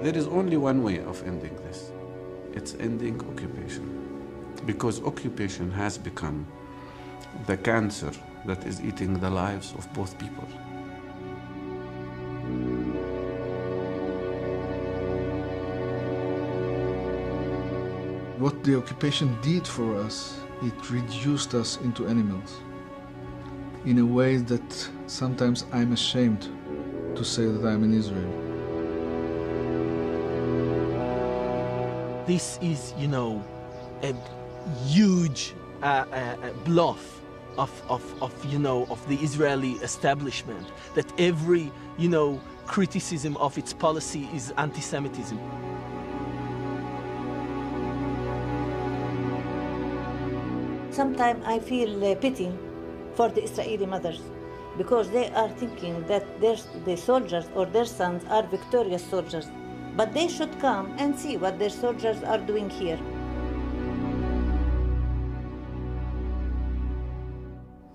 There is only one way of ending this. It's ending occupation. Because occupation has become the cancer that is eating the lives of both people. What the occupation did for us, it reduced us into animals in a way that sometimes I'm ashamed to say that I'm in Israel. This is, you know, a huge bluff of the Israeli establishment, that every, you know, criticism of its policy is anti-Semitism. Sometimes I feel pity for the Israeli mothers, because they are thinking that the soldiers or their sons are victorious soldiers, but they should come and see what their soldiers are doing here.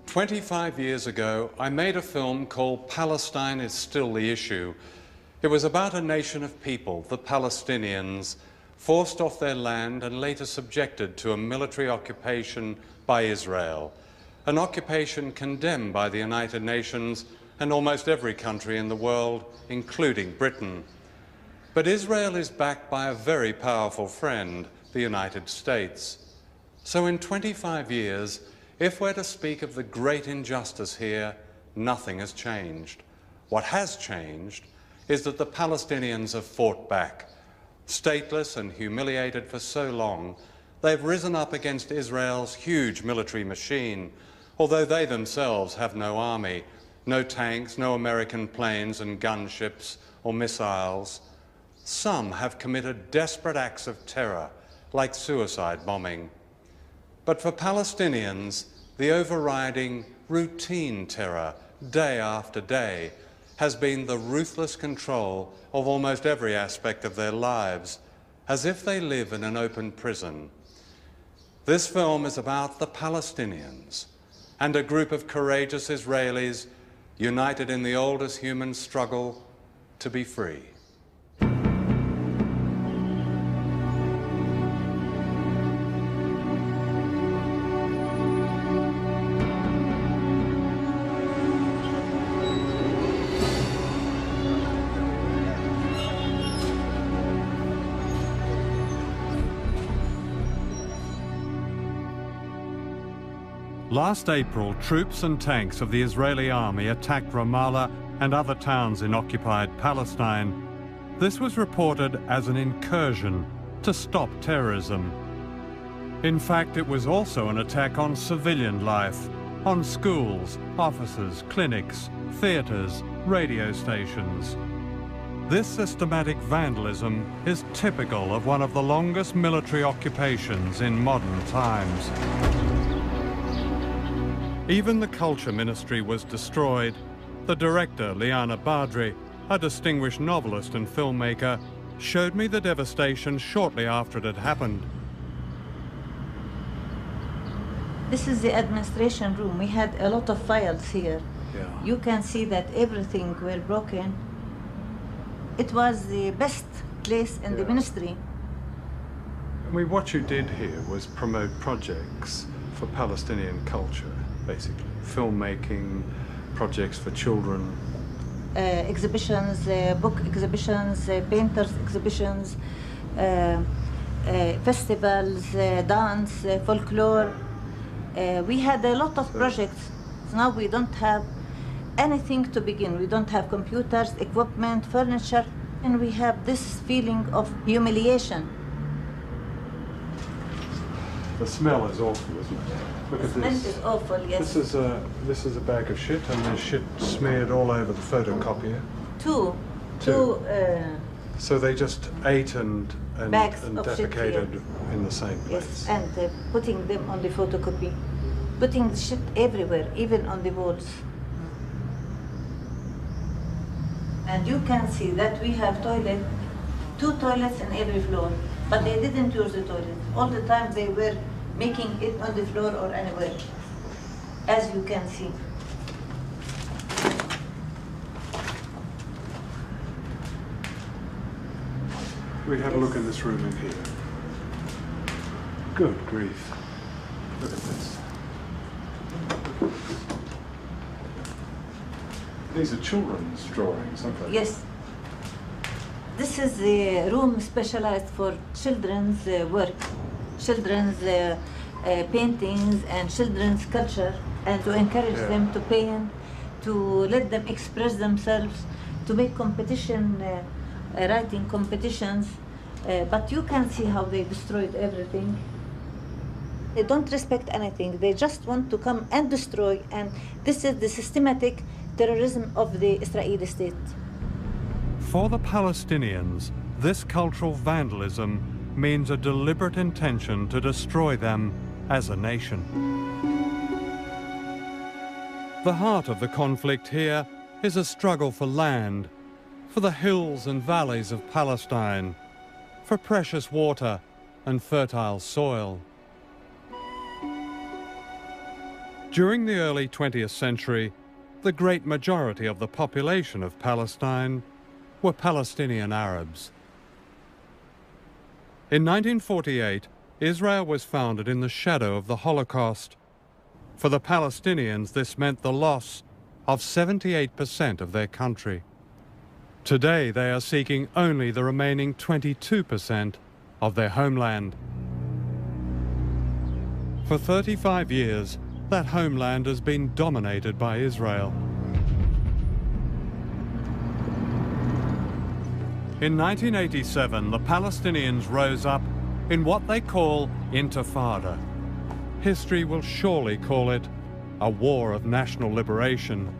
25 years ago, I made a film called Palestine is Still the Issue. It was about a nation of people, the Palestinians, forced off their land and later subjected to a military occupation by Israel, an occupation condemned by the United Nations and almost every country in the world, including Britain. But Israel is backed by a very powerful friend, the United States. So in 25 years, if we're to speak of the great injustice here, nothing has changed. What has changed is that the Palestinians have fought back. Stateless and humiliated for so long, they've risen up against Israel's huge military machine, although they themselves have no army, no tanks, no American planes and gunships or missiles. Some have committed desperate acts of terror, like suicide bombing. But for Palestinians, the overriding routine terror, day after day, has been the ruthless control of almost every aspect of their lives, as if they live in an open prison. This film is about the Palestinians and a group of courageous Israelis united in the oldest human struggle to be free. Last April, troops and tanks of the Israeli army attacked Ramallah and other towns in occupied Palestine. This was reported as an incursion to stop terrorism. In fact, it was also an attack on civilian life, on schools, offices, clinics, theaters, radio stations. This systematic vandalism is typical of one of the longest military occupations in modern times. Even the Culture Ministry was destroyed. The director, Liana Badri, a distinguished novelist and filmmaker, showed me the devastation shortly after it had happened. This is the administration room. We had a lot of files here. Yeah. You can see that everything were broken. It was the best place in the ministry. I mean, what you did here was promote projects for Palestinian culture, basically. Filmmaking, projects for children. Exhibitions, book exhibitions, painters exhibitions, festivals, dance, folklore. We had a lot of projects. Now we don't have anything to begin. We don't have computers, equipment, furniture, and we have this feeling of humiliation. The smell is awful, isn't it? Look at this. The smell is awful, yes. This is a bag of shit, and there's shit smeared all over the photocopier. Two. So they just ate and bags of defecated shit, in the same place. Yes, and putting them on the photocopy, putting the shit everywhere, even on the walls. And you can see that we have toilet, 2 toilets in every floor, but they didn't use the toilet. All the time they were making it on the floor or anywhere, as you can see. we have a look in this room in here? Good grief. Look at this. These are children's drawings, aren't they? Yes. This is the room specialized for children's work, children's paintings and children's culture, and to encourage them to paint, to let them express themselves, to make competition, writing competitions. But you can see how they destroyed everything. They don't respect anything. They just want to come and destroy, and this is the systematic terrorism of the Israeli state. For the Palestinians, this cultural vandalism means a deliberate intention to destroy them as a nation. The heart of the conflict here is a struggle for land, for the hills and valleys of Palestine, for precious water and fertile soil. During the early 20th century, the great majority of the population of Palestine were Palestinian Arabs. In 1948, Israel was founded in the shadow of the Holocaust. For the Palestinians, this meant the loss of 78% of their country. Today, they are seeking only the remaining 22% of their homeland. For 35 years, that homeland has been dominated by Israel. In 1987, the Palestinians rose up in what they call Intifada. History will surely call it a war of national liberation.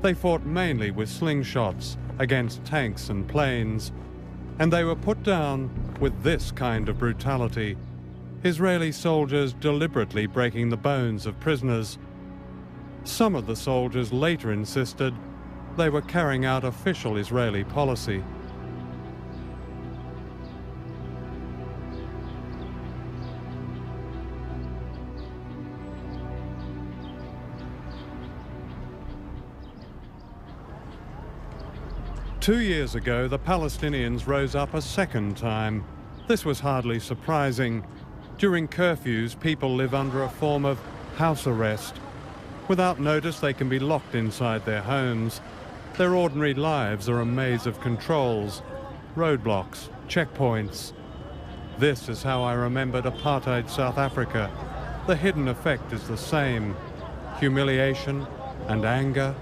They fought mainly with slingshots against tanks and planes, and they were put down with this kind of brutality. Israeli soldiers deliberately breaking the bones of prisoners. Some of the soldiers later insisted they were carrying out official Israeli policy. Two years ago, the Palestinians rose up a second time. This was hardly surprising. During curfews, people live under a form of house arrest. Without notice, they can be locked inside their homes. Their ordinary lives are a maze of controls, roadblocks, checkpoints. This is how I remembered apartheid South Africa. The hidden effect is the same: humiliation and anger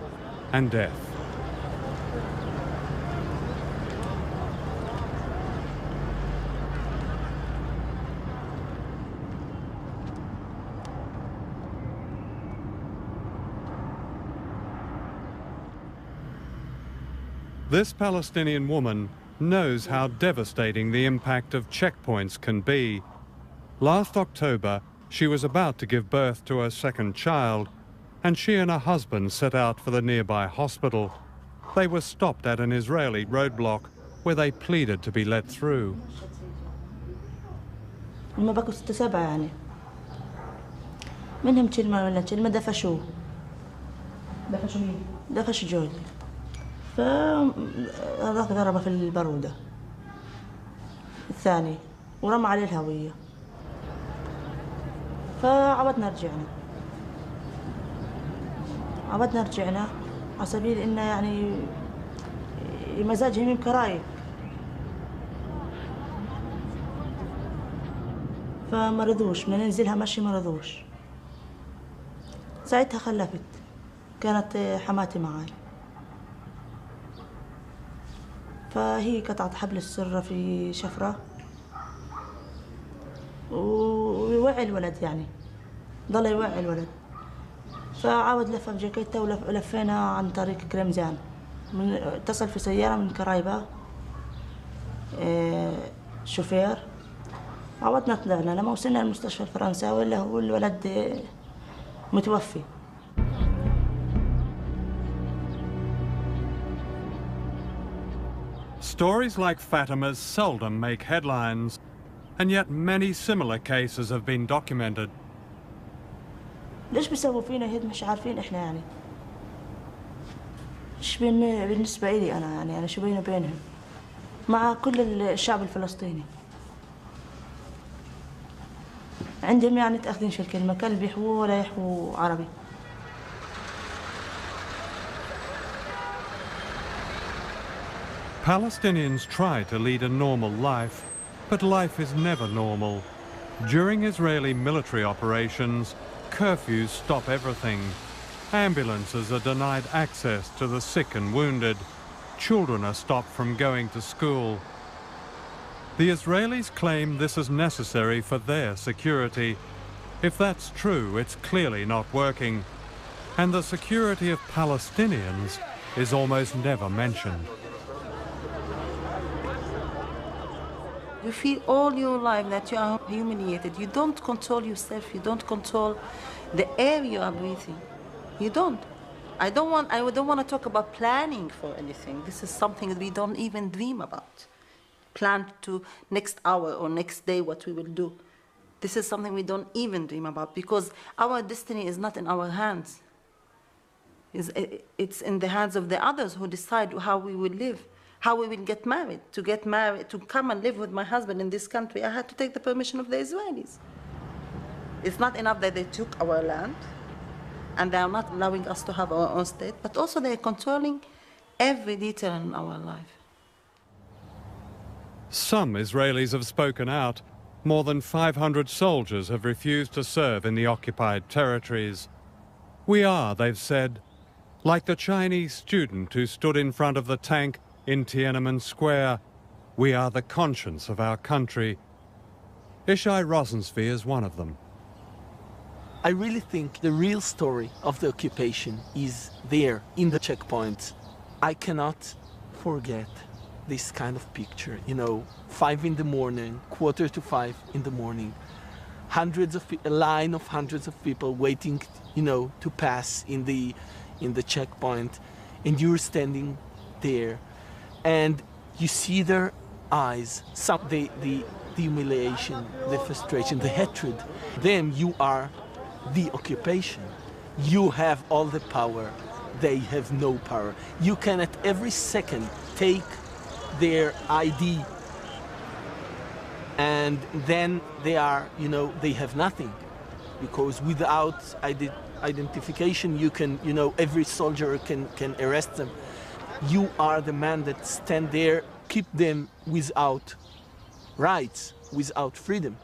and death. This Palestinian woman knows how devastating the impact of checkpoints can be. Last October, she was about to give birth to her second child, and she and her husband set out for the nearby hospital. They were stopped at an Israeli roadblock where they pleaded to be let through. هم بقوا 6 7 يعني منهم كلمة ولا كلمة دفشوا مين؟ دفش جوزي فهذاك ضربه في البرودة الثاني ورمى عليه الهوية فعودنا رجعنا على سبيل إنه يعني مزاجهم يم كرايب فما رضوش من ننزلها مشي ما رضوش ساعتها خلفت كانت حماتي معاي فهي قطعت حبل السرة في شفرة ويوعي الولد يعني ضل يوعي الولد فعاود لفه بجاكيته ولفينا عن طريق كرمزان اتصل في سيارة من كرايبة شوفير عودنا طلعنا لما وصلنا المستشفى الفرنساوي اللي هو الولد متوفي. Stories like Fatima's seldom make headlines, and yet many similar cases have been documented. ليش بيسووا فينا هيك مش عارفين احنا يعني. ايش بالنسبة لي انا يعني شو بيني وبينهم. مع كل الشعب الفلسطيني. عندهم يعني تاخذين شو الكلمة كان بيحووا ولا يحووا عربي. Palestinians try to lead a normal life, but life is never normal. During Israeli military operations, curfews stop everything. Ambulances are denied access to the sick and wounded. Children are stopped from going to school. The Israelis claim this is necessary for their security. If that's true, it's clearly not working. And the security of Palestinians is almost never mentioned. You feel all your life that you are humiliated. You don't control yourself. You don't control the air you are breathing. You don't. I don't want to talk about planning for anything. This is something that we don't even dream about. Plan to next hour or next day what we will do. This is something we don't even dream about because our destiny is not in our hands. It's in the hands of the others who decide how we will live. How we will get married. To come and live with my husband in this country, I had to take the permission of the Israelis. It's not enough that they took our land and they are not allowing us to have our own state, but also they are controlling every detail in our life. Some Israelis have spoken out. More than 500 soldiers have refused to serve in the occupied territories. We are, they've said, like the Chinese student who stood in front of the tank in Tiananmen Square. We are the conscience of our country. Ishai Rosensky is one of them. I really think the real story of the occupation is there in the checkpoints. I cannot forget this kind of picture, 5 in the morning, 4:45 in the morning, a line of hundreds of people waiting, to pass in the checkpoint, and you're standing there. And you see their eyes, the humiliation, the frustration, the hatred. Then you are the occupation. You have all the power. They have no power. You can at every second take their ID and then they are, they have nothing. Because without identification, you can, every soldier can arrest them. You are the man that stand there, keep them without rights, without freedom.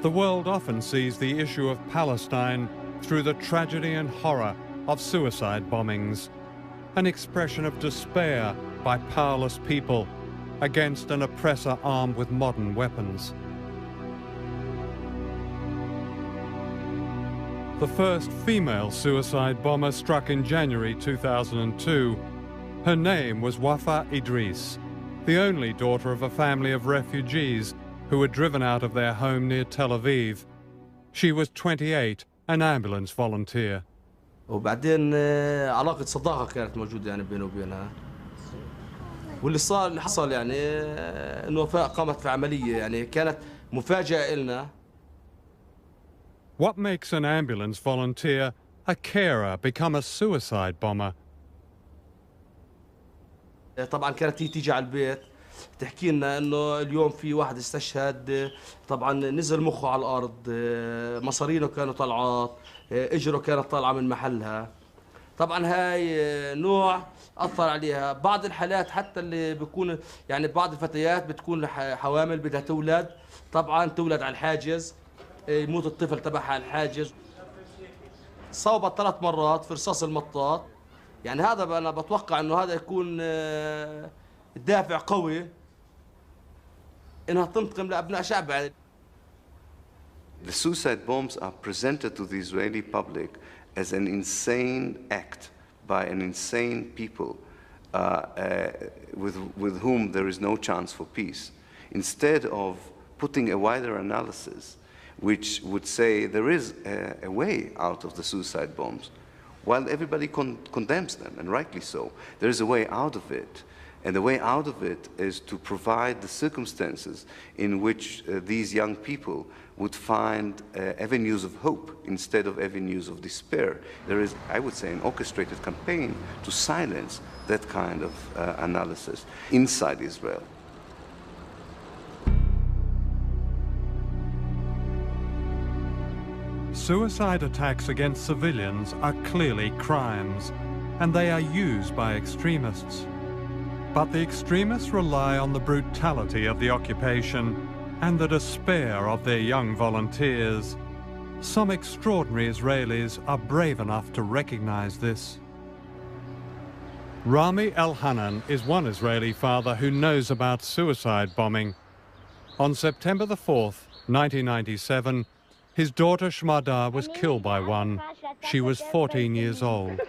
The world often sees the issue of Palestine through the tragedy and horror of suicide bombings, an expression of despair by powerless people against an oppressor armed with modern weapons. The first female suicide bomber struck in January 2002. Her name was Wafa Idris, the only daughter of a family of refugees who were driven out of their home near Tel Aviv. She was 28, an ambulance volunteer. وبعدين علاقة صداقة كانت موجودة يعني بينه وبينها. اللي حصل يعني إنه وفاء قامت في عملية يعني كانت مفاجأة إلنا. What makes an ambulance volunteer, a carer, become a suicide bomber? طبعا كانت تيجي على البيت تحكي لنا إنه اليوم في واحد استشهد، طبعا نزل مخه على الأرض، مصارينه كانوا طلعات، اجره كانت طالعة من محلها. طبعا هاي نوع أثر عليها. بعض الحالات حتى اللي بيكون يعني بعض الفتيات بتكون حوامل بدها تولد، طبعا تولد على الحاجز، يموت الطفل تبعها على الحاجز. صوبت 3 مرات في رصاص المطاط. يعني هذا أنا بتوقع إنه هذا يكون دافع قوي إنها تنتقم لأبناء شعبها. The suicide bombs are presented to the Israeli public as an insane act by an insane people with whom there is no chance for peace, instead of putting a wider analysis which would say there is a way out of the suicide bombs. While everybody condemns them, and rightly so, there is a way out of it. And the way out of it is to provide the circumstances in which these young people would find avenues of hope instead of avenues of despair. There is, I would say, an orchestrated campaign to silence that kind of analysis inside Israel. Suicide attacks against civilians are clearly crimes, and they are used by extremists. But the extremists rely on the brutality of the occupation and the despair of their young volunteers. Some extraordinary Israelis are brave enough to recognize this. Rami El-Hanan is one Israeli father who knows about suicide bombing. On September the 4th, 1997, his daughter Shmada was killed by one. She was 14 years old.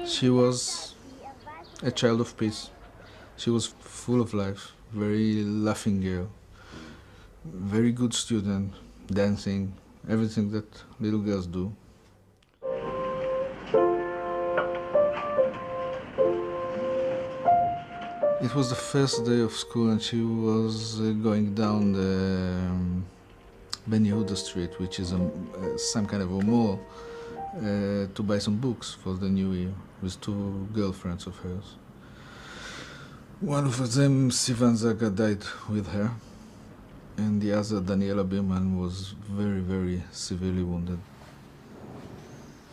She was a child of peace. She was full of life, very laughing girl, very good student, dancing, everything that little girls do. It was the first day of school and she was going down the Ben Yehuda Street, which is some kind of a mall, to buy some books for the new year with two girlfriends of hers. One of them, Sivan Zaga, died with her, and the other, Daniela Birman, was very, very severely wounded.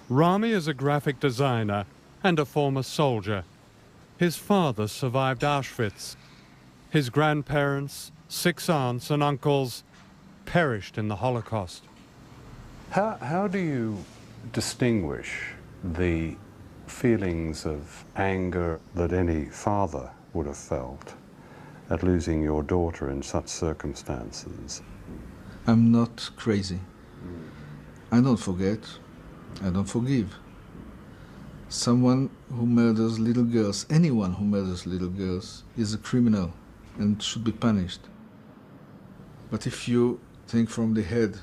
Rami is a graphic designer and a former soldier. His father survived Auschwitz. His grandparents, 6 aunts and uncles perished in the Holocaust. How do you distinguish the feelings of anger that any father would have felt at losing your daughter in such circumstances? I'm not crazy. I don't forget. I don't forgive. Someone who murders little girls, anyone who murders little girls, is a criminal and should be punished. But if you think from the head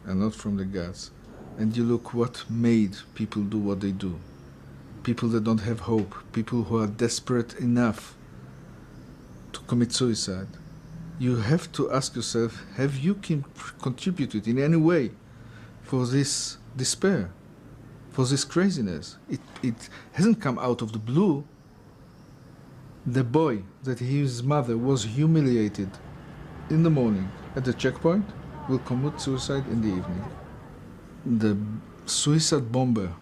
and not from the guts, and you look what made people do what they do, people that don't have hope, people who are desperate enough to commit suicide, you have to ask yourself, have you contributed in any way for this despair? For this craziness? It hasn't come out of the blue. The boy that his mother was humiliated in the morning at the checkpoint will commit suicide in the evening. The suicide bomber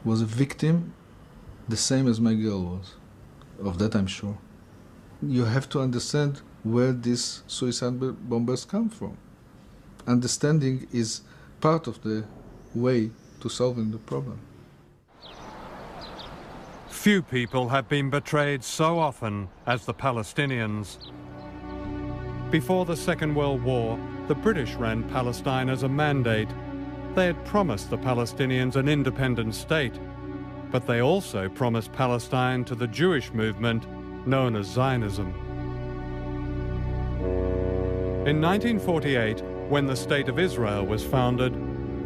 was a victim the same as my girl was. Of that I'm sure. You have to understand where these suicide bombers come from. Understanding is part of the way to solving the problem. Few people have been betrayed so often as the Palestinians. Before the Second World War, the British ran Palestine as a mandate. They had promised the Palestinians an independent state, but they also promised Palestine to the Jewish movement known as Zionism. In 1948, when the State of Israel was founded,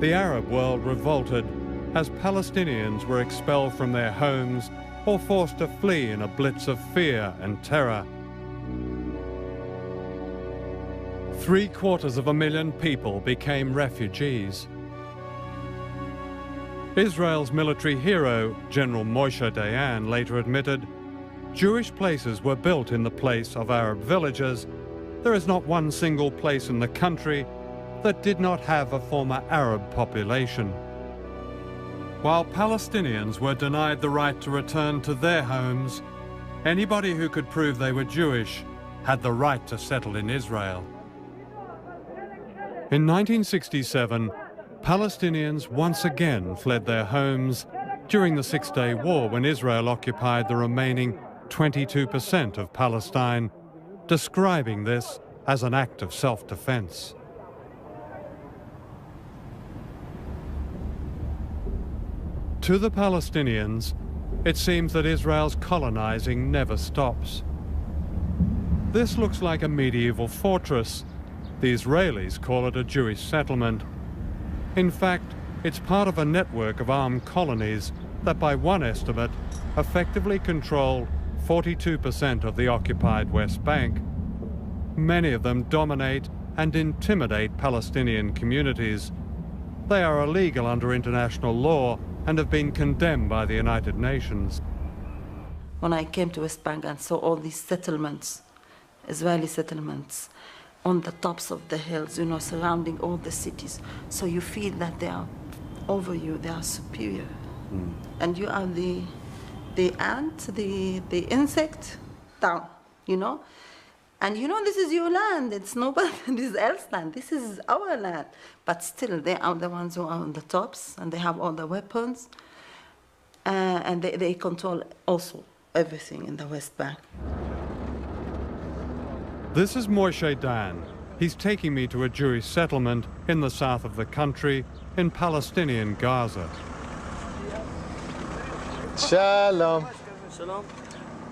the Arab world revolted as Palestinians were expelled from their homes or forced to flee in a blitz of fear and terror. 750,000 people became refugees. Israel's military hero, General Moshe Dayan, later admitted, Jewish places were built in the place of Arab villages. There is not one single place in the country that did not have a former Arab population. While Palestinians were denied the right to return to their homes, anybody who could prove they were Jewish had the right to settle in Israel. In 1967, Palestinians once again fled their homes during the Six-Day War when Israel occupied the remaining 22% of Palestine, describing this as an act of self-defense. To the Palestinians, it seems that Israel's colonizing never stops. This looks like a medieval fortress. The Israelis call it a Jewish settlement. In fact, it's part of a network of armed colonies that, by one estimate, effectively control 42% of the occupied West Bank. Many of them dominate and intimidate Palestinian communities. They are illegal under international law and have been condemned by the United Nations. When I came to West Bank and saw all these settlements, Israeli settlements, on the tops of the hills, you know, surrounding all the cities, so you feel that they are over you, they are superior. And you are the ant, the insect down, you know? And you know, this is your land, it's nobody else's land, this is our land. But still, they are the ones who are on the tops, and they have all the weapons, and they control also everything in the West Bank. This is Moshe Dan. He's taking me to a Jewish settlement in the south of the country, in Palestinian Gaza. Shalom. שלום.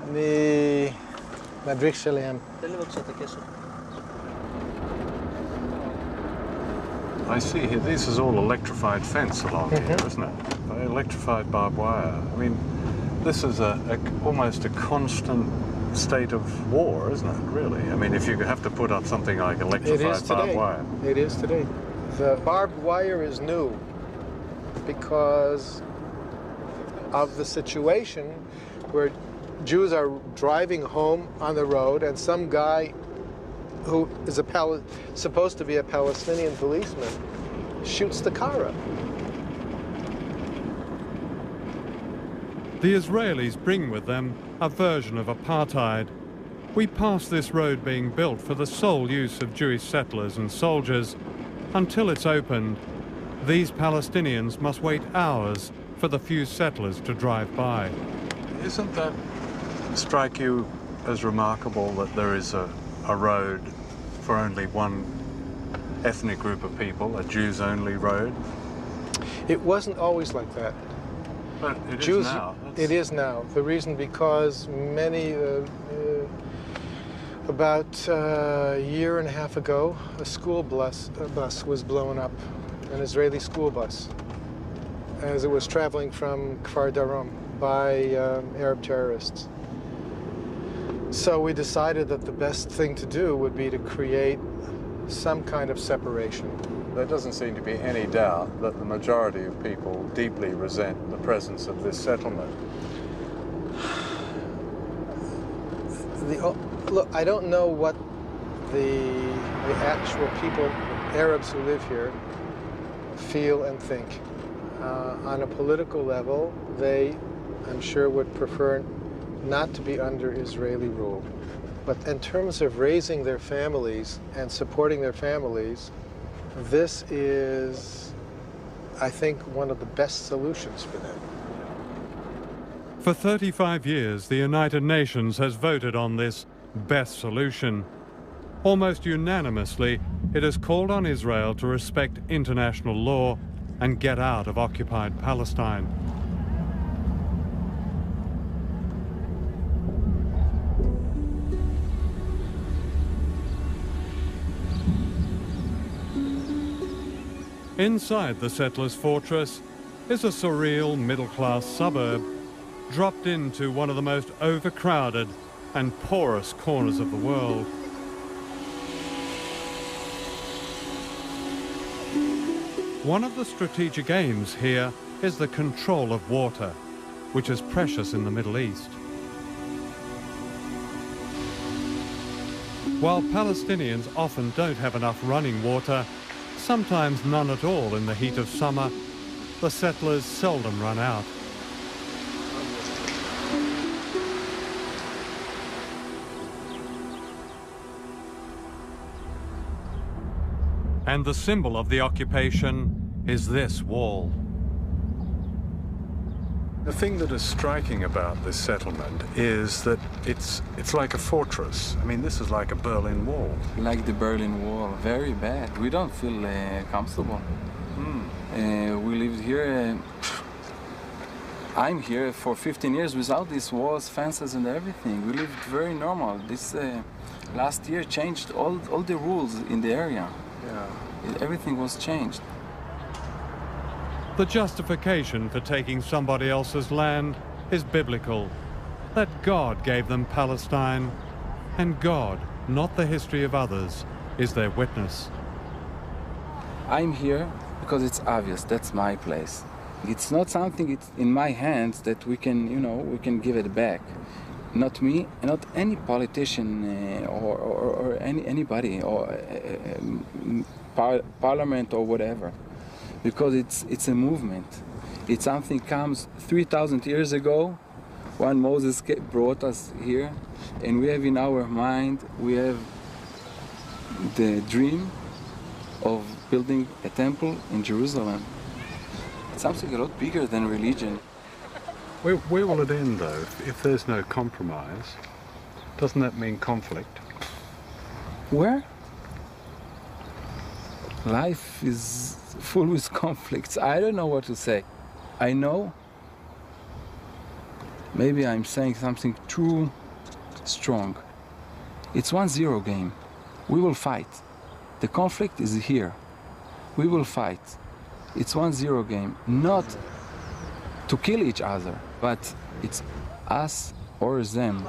אני מדריך שלהם. תן לי בבקשה את הקשר. I see here, this is all electrified fence along here, isn't it? Electrified barbed wire. I mean, this is almost a constant state of war, isn't it, really? I mean, if you have to put up something like electrified barbed wire. It is today. The barbed wire is new because of the situation where Jews are driving home on the road and some guy who is supposed to be a Palestinian policeman shoots the car up. The Israelis bring with them a version of apartheid. We pass this road being built for the sole use of Jewish settlers and soldiers. Until it's opened, these Palestinians must wait hours for the few settlers to drive by. Isn't that strike you as remarkable that there is a road for only one ethnic group of people, a Jews-only road? It wasn't always like that. But it Jews, is now. It is now. The reason because many, about a year and a half ago, a school bus was blown up, an Israeli school bus, as it was traveling from Kfar Darom by Arab terrorists. So we decided that the best thing to do would be to create some kind of separation. There doesn't seem to be any doubt that the majority of people deeply resent the presence of this settlement. Look, I don't know what the actual people, Arabs who live here, feel and think. On a political level, they, I'm sure, would prefer not to be under Israeli rule. But in terms of raising their families and supporting their families, this is, I think, one of the best solutions for them. For 35 years, the United Nations has voted on this best solution. Almost unanimously, it has called on Israel to respect international law and get out of occupied Palestine. Inside the settlers' fortress is a surreal middle-class suburb dropped into one of the most overcrowded and porous corners of the world. One of the strategic aims here is the control of water, which is precious in the Middle East. While Palestinians often don't have enough running water, sometimes none at all in the heat of summer, the settlers seldom run out. And the symbol of the occupation is this wall. The thing that is striking about this settlement is that it's like a fortress. I mean, this is like a Berlin Wall. Like the Berlin Wall, very bad. We don't feel comfortable. We lived here, I'm here for 15 years without these walls, fences and everything. We lived very normal. This last year changed all the rules in the area. Yeah. Everything was changed. The justification for taking somebody else's land is biblical, that God gave them Palestine, and God, not the history of others, is their witness. I'm here because it's obvious that's my place. It's not something it's in my hands that we can, we can give it back. Not me, not any politician or anybody or parliament or whatever, because it's a movement. It's something comes 3,000 years ago when Moses brought us here, and we have in our mind, we have the dream of building a temple in Jerusalem. It's something a lot bigger than religion. Where will it end, though? If there's no compromise, doesn't that mean conflict? Where? Life is full with conflicts. I don't know what to say. I know maybe I'm saying something too strong. It's 1-0 game. We will fight. The conflict is here. We will fight. It's 1-0 game. Not to kill each other, but it's us or them.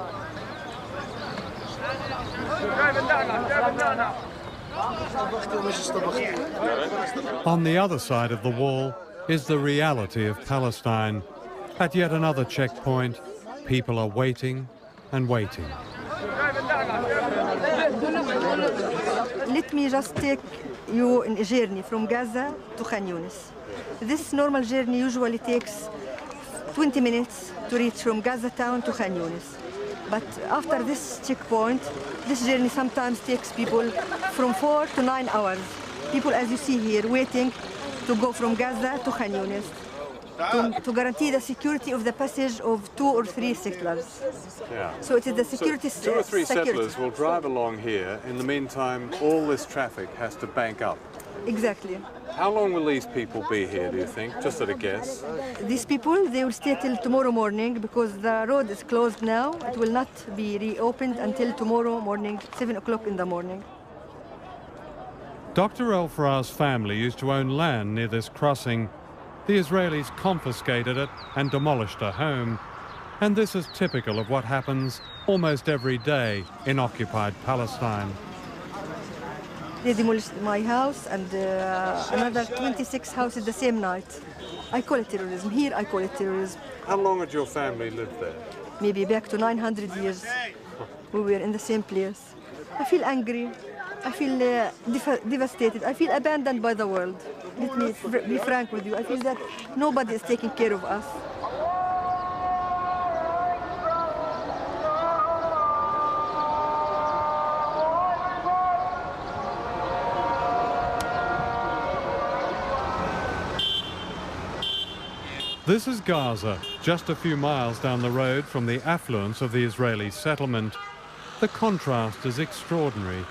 On the other side of the wall is the reality of Palestine. At yet another checkpoint, people are waiting and waiting. Let me just take you in a journey from Gaza to Khan Yunis. This normal journey usually takes 20 minutes to reach from Gaza town to Khan Yunis. But after this checkpoint, this journey sometimes takes people from 4 to 9 hours. People, as you see here, waiting to go from Gaza to Khan Yunis to guarantee the security of the passage of 2 or 3 settlers. Yeah. So it is the security. So 2 or 3 settlers will drive along here. In the meantime, all this traffic has to bank up. Exactly. How long will these people be here, do you think? Just at a guess. These people, they will stay till tomorrow morning because the road is closed now. It will not be reopened until tomorrow morning, 7 o'clock in the morning. Dr. El-Farah's family used to own land near this crossing. The Israelis confiscated it and demolished her home. And this is typical of what happens almost every day in occupied Palestine. They demolished my house and another 26 houses the same night. I call it terrorism. Here I call it terrorism. How long had your family lived there? Maybe back to 900 years. We were in the same place. I feel angry. I feel devastated. I feel abandoned by the world. Let me be frank with you. I feel that nobody is taking care of us. This is Gaza, just a few miles down the road from the affluence of the Israeli settlement. The contrast is extraordinary.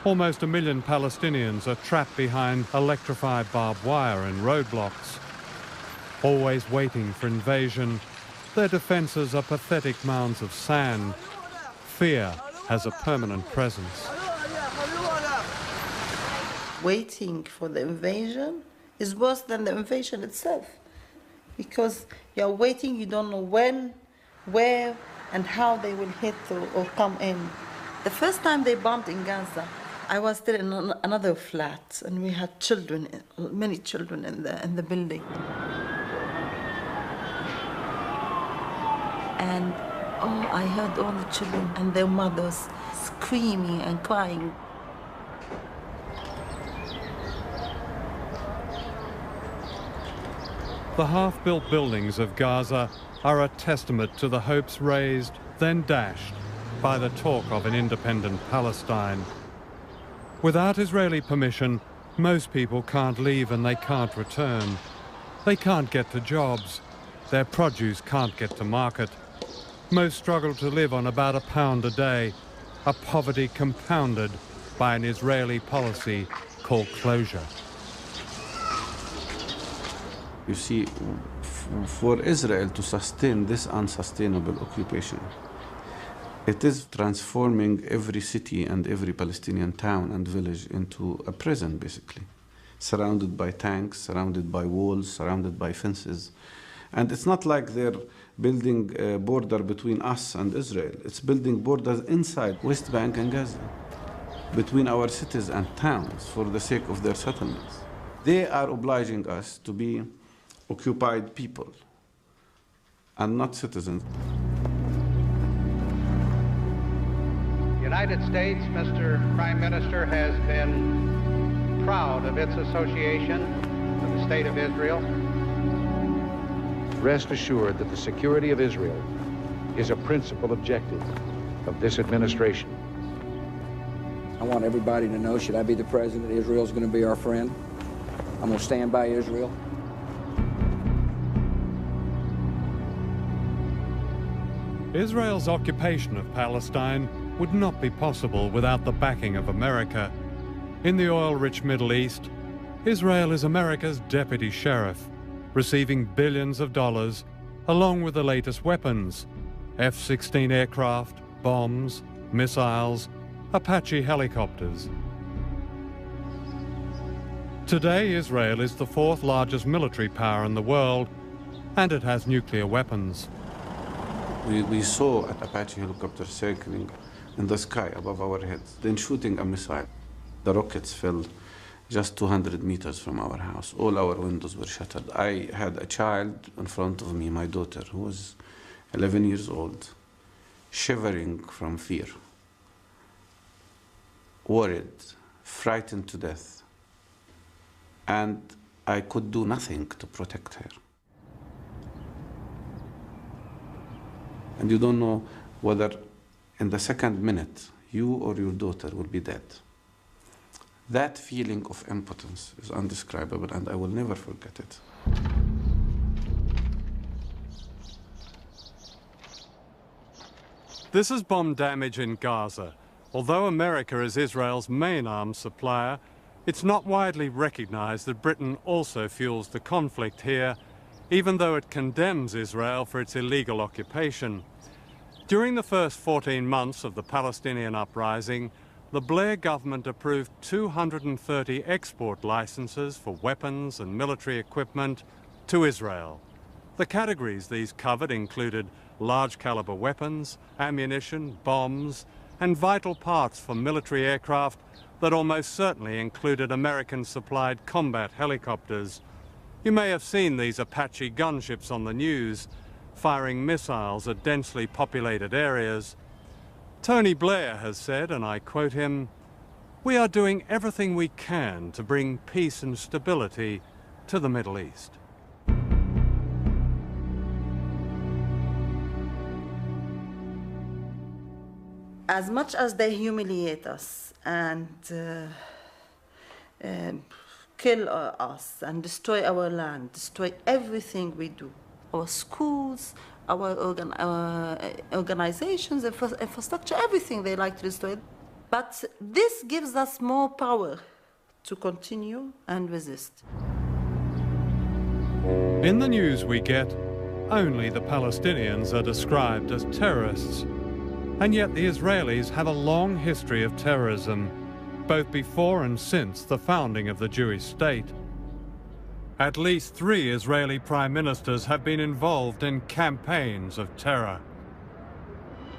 Almost 1 million Palestinians are trapped behind electrified barbed wire and roadblocks. Always waiting for invasion, their defences are pathetic mounds of sand. Fear has a permanent presence. Waiting for the invasion is worse than the invasion itself. Because you're waiting, you don't know when, where, and how they will hit or come in. The first time they bombed in Gaza, I was still in another flat, and we had children, many children in the building. And I heard all the children and their mothers screaming and crying. The half-built buildings of Gaza are a testament to the hopes raised, then dashed, by the talk of an independent Palestine. Without Israeli permission, most people can't leave and they can't return. They can't get to jobs. Their produce can't get to market. Most struggle to live on about £1 a day, a poverty compounded by an Israeli policy called closure. You see, for Israel to sustain this unsustainable occupation, it is transforming every city and every Palestinian town and village into a prison, basically. surrounded by tanks, surrounded by walls, surrounded by fences. And it's not like they're building a border between us and Israel. It's building borders inside West Bank and Gaza, between our cities and towns for the sake of their settlements. They are obliging us to be occupied people and not citizens. The United States, Mr. Prime Minister, has been proud of its association with the State of Israel. Rest assured that the security of Israel is a principal objective of this administration. I want everybody to know, should I be the president, Israel's going to be our friend. I'm going to stand by Israel. Israel's occupation of Palestine would not be possible without the backing of America. In the oil-rich Middle East, Israel is America's deputy sheriff, receiving billions of dollars along with the latest weapons, F-16 aircraft, bombs, missiles, Apache helicopters. Today, Israel is the fourth largest military power in the world, and it has nuclear weapons. We saw an Apache helicopter circling in the sky above our heads, then shooting a missile. The rockets fell just 200 meters from our house. All our windows were shattered. I had a child in front of me, my daughter, who was 11 years old, shivering from fear, worried, frightened to death. And I could do nothing to protect her. And you don't know whether in the second minute you or your daughter will be dead. That feeling of impotence is indescribable, and I will never forget it. This is bomb damage in Gaza. Although America is Israel's main arms supplier, it's not widely recognized that Britain also fuels the conflict here, even though it condemns Israel for its illegal occupation. During the first 14 months of the Palestinian uprising, the Blair government approved 230 export licenses for weapons and military equipment to Israel. The categories these covered included large-caliber weapons, ammunition, bombs, and vital parts for military aircraft that almost certainly included American-supplied combat helicopters. You may have seen these Apache gunships on the news, firing missiles at densely populated areas. Tony Blair has said, and I quote him, "We are doing everything we can to bring peace and stability to the Middle East." As much as they humiliate us and kill us and destroy our land, destroy everything we do, our schools, our organizations, infrastructure, everything they like to destroy. But this gives us more power to continue and resist. In the news we get, only the Palestinians are described as terrorists. And yet the Israelis have a long history of terrorism, both before and since the founding of the Jewish state. At least 3 Israeli prime ministers have been involved in campaigns of terror.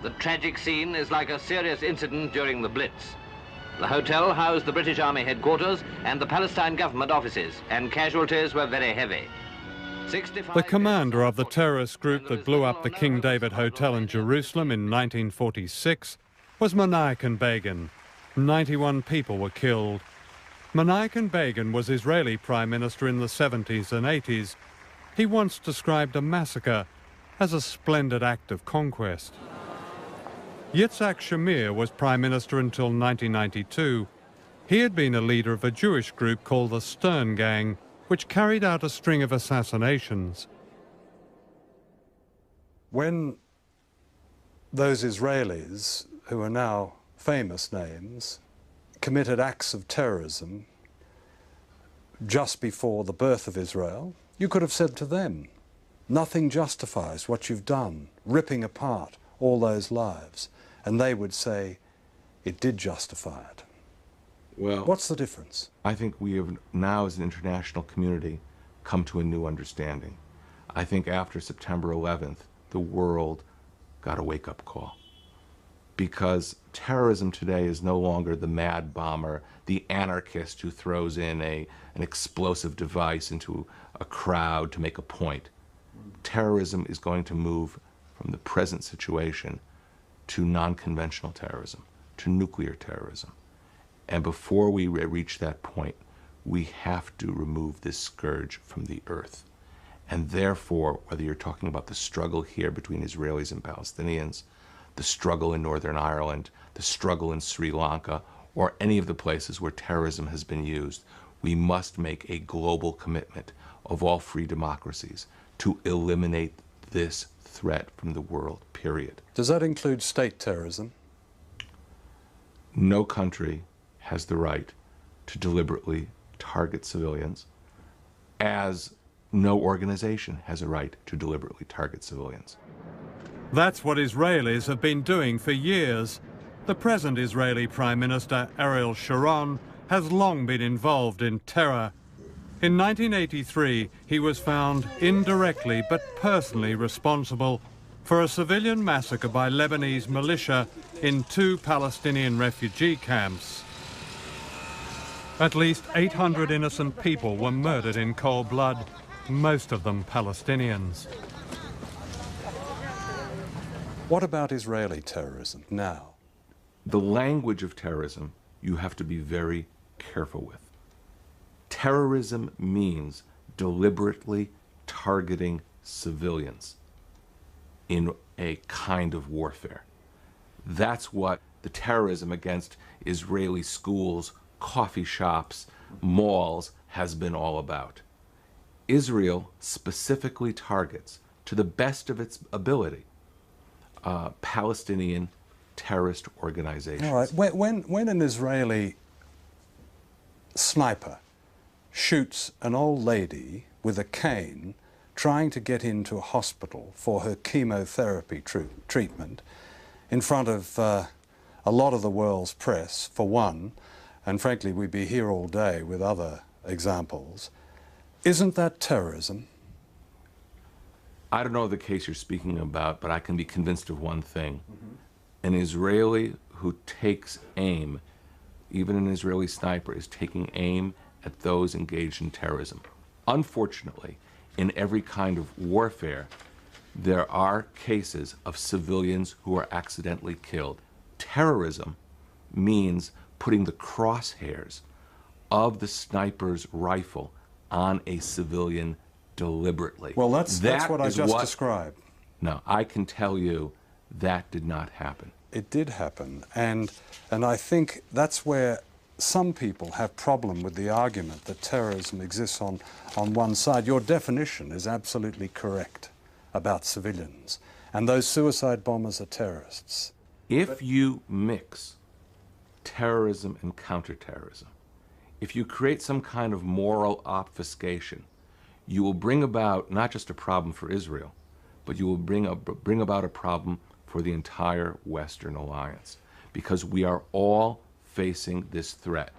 The tragic scene is like a serious incident during the Blitz. The hotel housed the British Army headquarters and the Palestine government offices, and casualties were very heavy. The commander of the terrorist group that blew up the King David Hotel in Jerusalem in 1946 was Menachem Begin. 91 people were killed. Menachem Begin was Israeli prime minister in the 70s and 80s. He once described a massacre as a splendid act of conquest. Yitzhak Shamir was prime minister until 1992. He had been a leader of a Jewish group called the Stern Gang, which carried out a string of assassinations. When those Israelis, who are now famous names, committed acts of terrorism just before the birth of Israel, you could have said to them, nothing justifies what you've done, ripping apart all those lives. And they would say, it did justify it. Well, what's the difference? I think we have now, as an international community, come to a new understanding. I think after September 11th, the world got a wake-up call. Because terrorism today is no longer the mad bomber, the anarchist who throws in an explosive device into a crowd to make a point. Terrorism is going to move from the present situation to non-conventional terrorism, to nuclear terrorism. And before we reach that point, we have to remove this scourge from the earth. And therefore, whether you're talking about the struggle here between Israelis and Palestinians, the struggle in Northern Ireland, the struggle in Sri Lanka, or any of the places where terrorism has been used, we must make a global commitment of all free democracies to eliminate this threat from the world, period. Does that include state terrorism? No country has the right to deliberately target civilians, as no organization has a right to deliberately target civilians. That's what Israelis have been doing for years. The present Israeli Prime Minister, Ariel Sharon, has long been involved in terror. In 1983, he was found indirectly but personally responsible for a civilian massacre by Lebanese militia in 2 Palestinian refugee camps. At least 800 innocent people were murdered in cold blood, most of them Palestinians. What about Israeli terrorism now? The language of terrorism you have to be very careful with. Terrorism means deliberately targeting civilians in a kind of warfare. That's what the terrorism against Israeli schools, coffee shops, malls has been all about. Israel specifically targets, to the best of its ability, Palestinian terrorist organizations. All right. When an Israeli sniper shoots an old lady with a cane trying to get into a hospital for her chemotherapy treatment in front of a lot of the world's press, for one, and frankly we'd be here all day with other examples, isn't that terrorism? I don't know the case you're speaking about, but I can be convinced of one thing. An Israeli who takes aim, even an Israeli sniper, is taking aim at those engaged in terrorism. Unfortunately, in every kind of warfare, there are cases of civilians who are accidentally killed. Terrorism means putting the crosshairs of the sniper's rifle on a civilian deliberately. Well, that's what I just described. No, I can tell you that did not happen. It did happen, and I think that's where some people have problem with the argument that terrorism exists on one side. Your definition is absolutely correct about civilians, and those suicide bombers are terrorists. If you mix terrorism and counterterrorism, if you create some kind of moral obfuscation, you will bring about not just a problem for Israel, but you will bring about a problem for the entire Western alliance, because we are all facing this threat.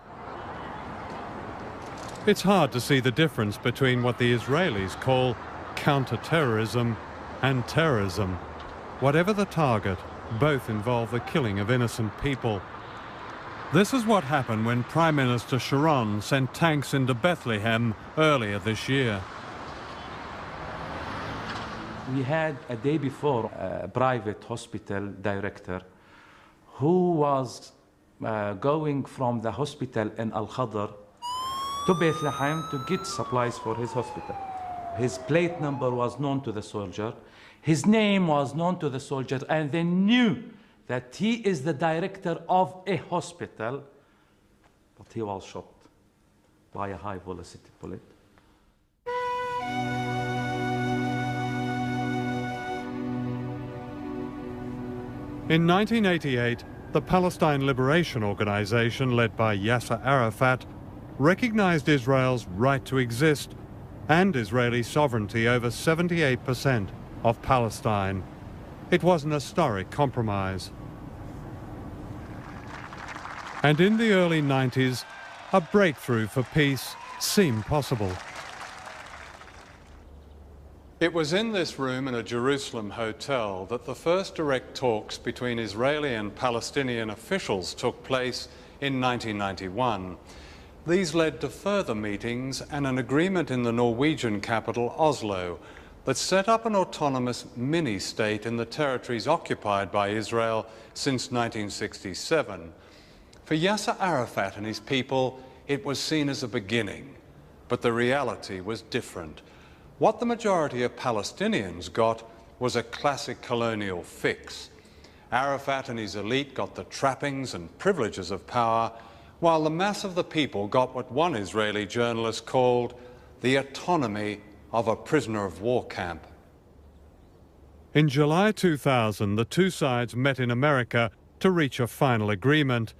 It's hard to see the difference between what the Israelis call counter-terrorism and terrorism. Whatever the target, both involve the killing of innocent people. This is what happened when Prime Minister Sharon sent tanks into Bethlehem earlier this year. We had a day before a private hospital director who was going from the hospital in Al-Khadr to Bethlehem to get supplies for his hospital. His plate number was known to the soldier, his name was known to the soldier, and they knew that he is the director of a hospital, but he was shot by a high-velocity bullet. In 1988, the Palestine Liberation Organization, led by Yasser Arafat, recognized Israel's right to exist and Israeli sovereignty over 78% of Palestine. It was an historic compromise. And in the early 90s, a breakthrough for peace seemed possible. It was in this room in a Jerusalem hotel that the first direct talks between Israeli and Palestinian officials took place in 1991. These led to further meetings and an agreement in the Norwegian capital, Oslo, that set up an autonomous mini-state in the territories occupied by Israel since 1967. For Yasser Arafat and his people, it was seen as a beginning, but the reality was different. What the majority of Palestinians got was a classic colonial fix. Arafat and his elite got the trappings and privileges of power, while the mass of the people got what one Israeli journalist called the autonomy of a prisoner of war camp. In July 2000, the two sides met in America to reach a final agreement,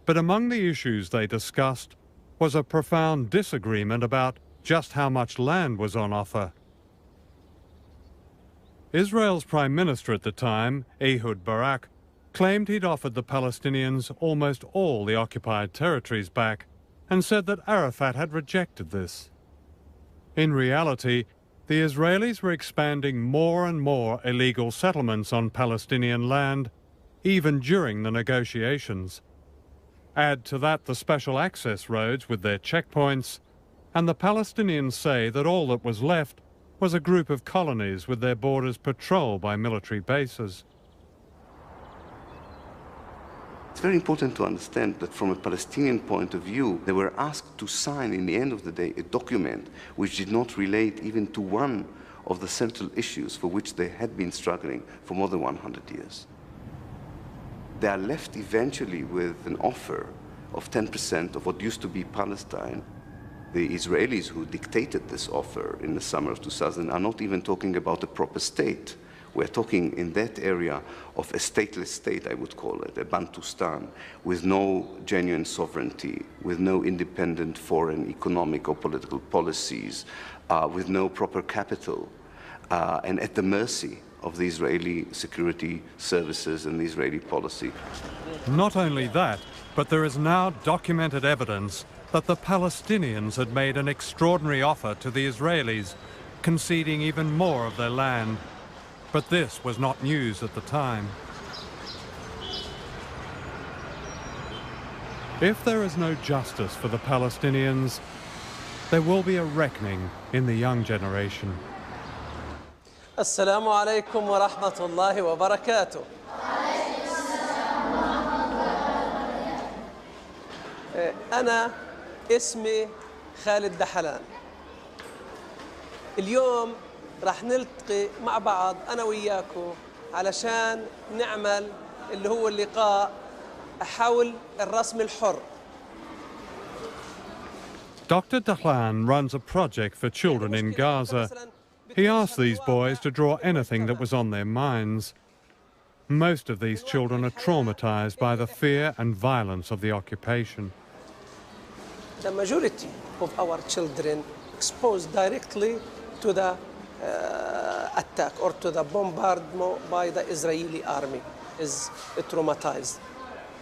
but among the issues they discussed was a profound disagreement about just how much land was on offer. Israel's Prime Minister at the time, Ehud Barak, claimed he'd offered the Palestinians almost all the occupied territories back and said that Arafat had rejected this. In reality, the Israelis were expanding more and more illegal settlements on Palestinian land, even during the negotiations. Add to that the special access roads with their checkpoints, and the Palestinians say that all that was left was a group of colonies with their borders patrolled by military bases. It's very important to understand that from a Palestinian point of view, they were asked to sign, in the end of the day, a document which did not relate even to one of the central issues for which they had been struggling for more than 100 years. They are left eventually with an offer of 10% of what used to be Palestine. The Israelis who dictated this offer in the summer of 2000 are not even talking about a proper state. We're talking in that area of a stateless state, I would call it, a Bantustan, with no genuine sovereignty, with no independent foreign economic or political policies, with no proper capital, and at the mercy of the Israeli security services and the Israeli policy. Not only that, but there is now documented evidence that the Palestinians had made an extraordinary offer to the Israelis, conceding even more of their land. But this was not news at the time. If there is no justice for the Palestinians, there will be a reckoning in the young generation. السلام عليكم ورحمة الله وبركاته. أنا اسمي خالد دحلان. اليوم راح نلتقي مع بعض أنا وياكم علشان نعمل اللي هو اللقاء حول الرسم الحر. Dr. Dahlan runs a project for children in Gaza. He asked these boys to draw anything that was on their minds. Most of these children are traumatized by the fear and violence of the occupation. The majority of our children exposed directly to the attack or to the bombardment by the Israeli army is traumatized.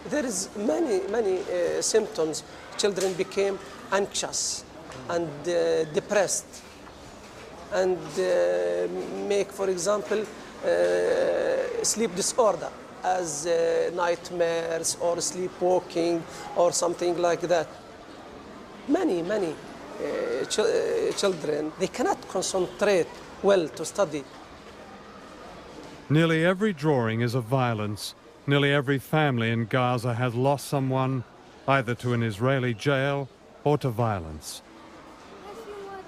There is many symptoms. Children became anxious and depressed and make, for example, sleep disorder as nightmares or sleepwalking or something like that. Many children, they cannot concentrate well to study. Nearly every drawing is of violence. Nearly every family in Gaza has lost someone, either to an Israeli jail or to violence.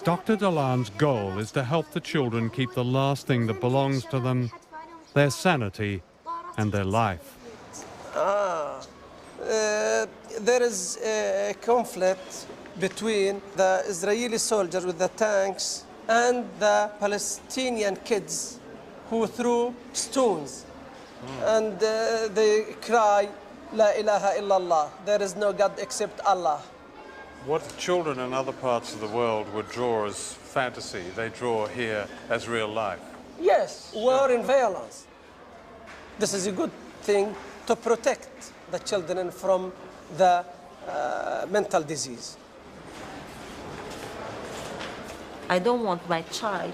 Dr. Dahlan's goal is to help the children keep the last thing that belongs to them, their sanity and their life. There is a conflict between the Israeli soldiers with the tanks and the Palestinian kids who threw stones. And they cry, La ilaha illallah, there is no God except Allah. What children in other parts of the world would draw as fantasy, they draw here as real life. Yes, war and violence. This is a good thing to protect the children from the mental disease. I don't want my child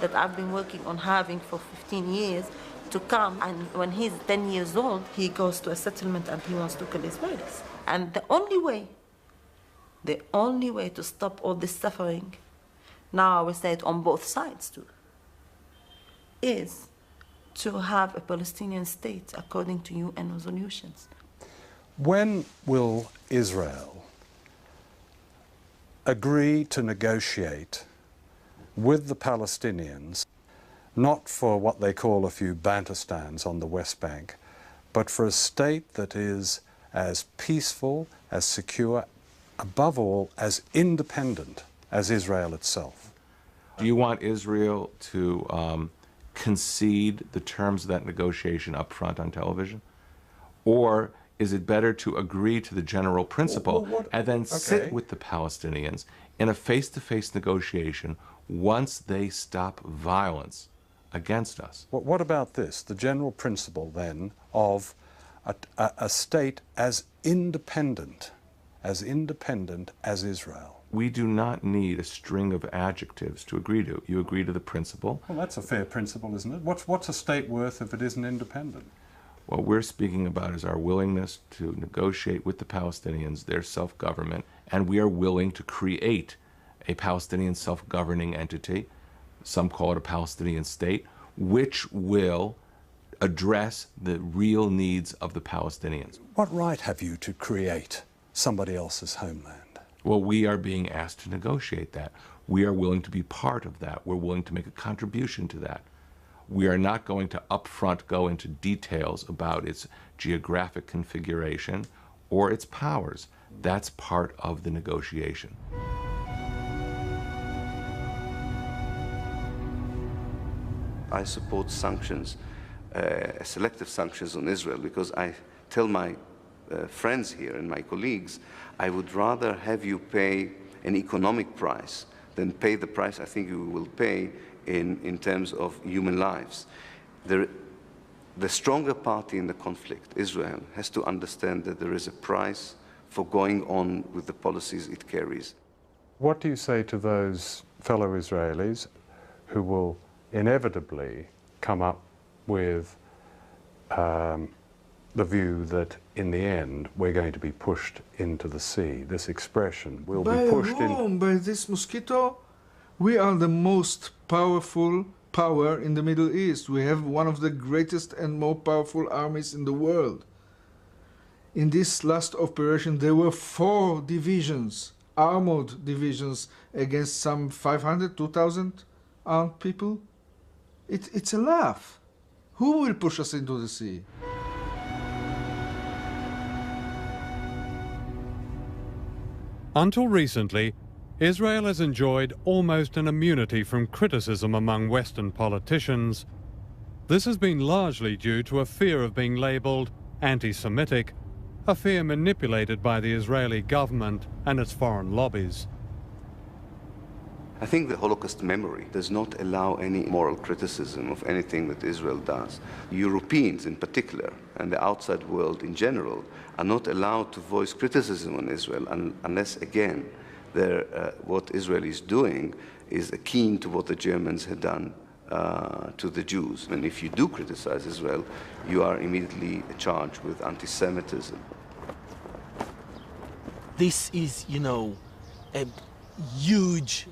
that I've been working on having for 15 years to come, and when he's 10 years old, he goes to a settlement and he wants to kill Israelis. And the only way to stop all this suffering, now I will say it on both sides too, is to have a Palestinian state according to UN resolutions. When will Israel agree to negotiate with the Palestinians, not for what they call a few Bantustans on the West Bank, but for a state that is as peaceful, as secure, above all, as independent as Israel itself? Do you want Israel to concede the terms of that negotiation up front on television? Or is it better to agree to the general principle and then sit with the Palestinians in a face-to-face negotiation once they stop violence against us? What about this, the general principle then of a state as independent as Israel? We do not need a string of adjectives to agree to. You agree to the principle. Well, that's a fair principle, isn't it? What's a state worth if it isn't independent? What we're speaking about is our willingness to negotiate with the Palestinians their self-government, and we are willing to create a Palestinian self-governing entity, some call it a Palestinian state, which will address the real needs of the Palestinians. What right have you to create somebody else's homeland? Well, we are being asked to negotiate that. We are willing to be part of that. We're willing to make a contribution to that. We are not going to upfront go into details about its geographic configuration or its powers. That's part of the negotiation. I support sanctions, selective sanctions on Israel, because I tell my friends here and my colleagues, I would rather have you pay an economic price than pay the price I think you will pay in terms of human lives. The stronger party in the conflict, Israel, has to understand that there is a price for going on with the policies it carries. What do you say to those fellow Israelis who will inevitably come up with the view that in the end we're going to be pushed into the sea? This expression, we'll be pushed in. By this mosquito, we are the most powerful power in the Middle East. We have one of the greatest and most powerful armies in the world. In this last operation, there were 4 divisions, armored divisions, against some 500, 2,000 armed people. It's a laugh. Who will push us into the sea? Until recently, Israel has enjoyed almost an immunity from criticism among Western politicians. This has been largely due to a fear of being labelled anti-Semitic, a fear manipulated by the Israeli government and its foreign lobbies. I think the Holocaust memory does not allow any moral criticism of anything that Israel does. Europeans in particular, and the outside world in general, are not allowed to voice criticism on Israel unless, again, what Israel is doing is akin to what the Germans had done to the Jews. And if you do criticize Israel, you are immediately charged with anti-Semitism. This is, a huge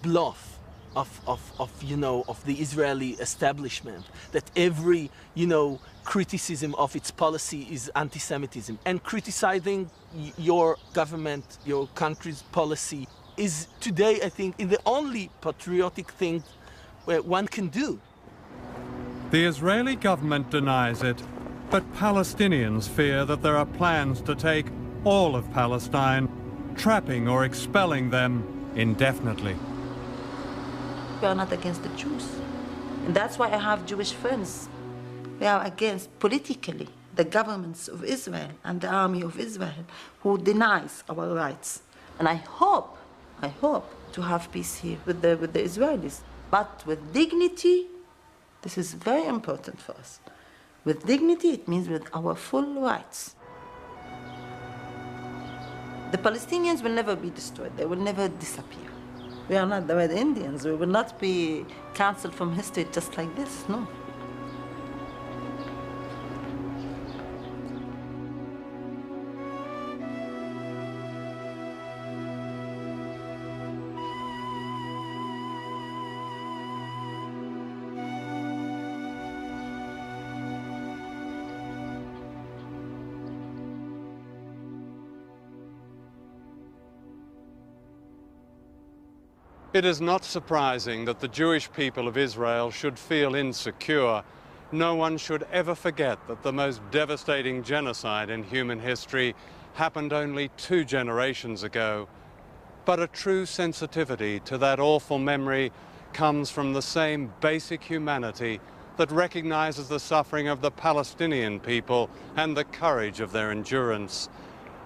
bluff of the Israeli establishment, that every, criticism of its policy is anti-Semitism. And criticizing your government, your country's policy is today, I think, the only patriotic thing one can do. The Israeli government denies it, but Palestinians fear that there are plans to take all of Palestine, trapping or expelling them indefinitely. We are not against the Jews. And that's why I have Jewish friends. We are against, politically, the governments of Israel and the army of Israel who denies our rights. And I hope to have peace here with the Israelis. But with dignity, this is very important for us. With dignity, it means with our full rights. The Palestinians will never be destroyed. They will never disappear. We are not the Indians. We will not be cancelled from history just like this, no. It is not surprising that the Jewish people of Israel should feel insecure. No one should ever forget that the most devastating genocide in human history happened only 2 generations ago. But a true sensitivity to that awful memory comes from the same basic humanity that recognizes the suffering of the Palestinian people and the courage of their endurance.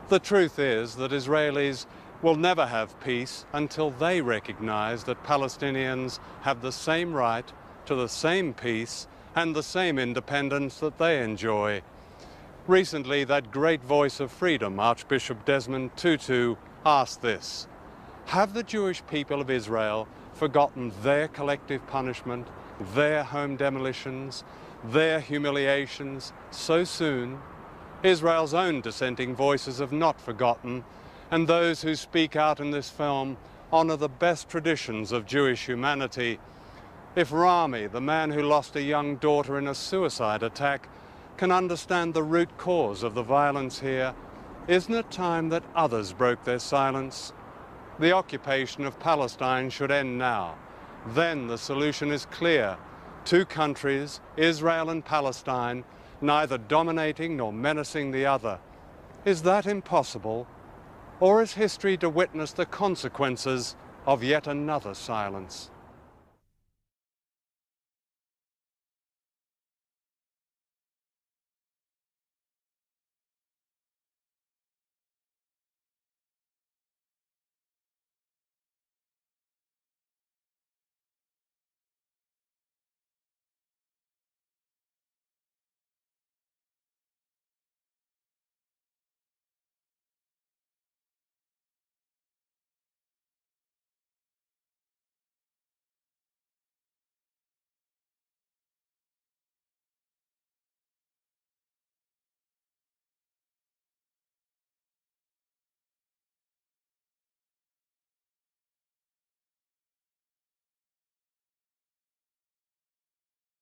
The truth is that Israelis will never have peace until they recognize that Palestinians have the same right to the same peace and the same independence that they enjoy. Recently, that great voice of freedom, Archbishop Desmond Tutu, asked this: have the Jewish people of Israel forgotten their collective punishment, their home demolitions, their humiliations so soon? Israel's own dissenting voices have not forgotten, and those who speak out in this film honor the best traditions of Jewish humanity. If Rami, the man who lost a young daughter in a suicide attack, can understand the root cause of the violence here, isn't it time that others broke their silence? The occupation of Palestine should end now. Then the solution is clear: 2 countries, Israel and Palestine, neither dominating nor menacing the other. Is that impossible? Or is history to witness the consequences of yet another silence?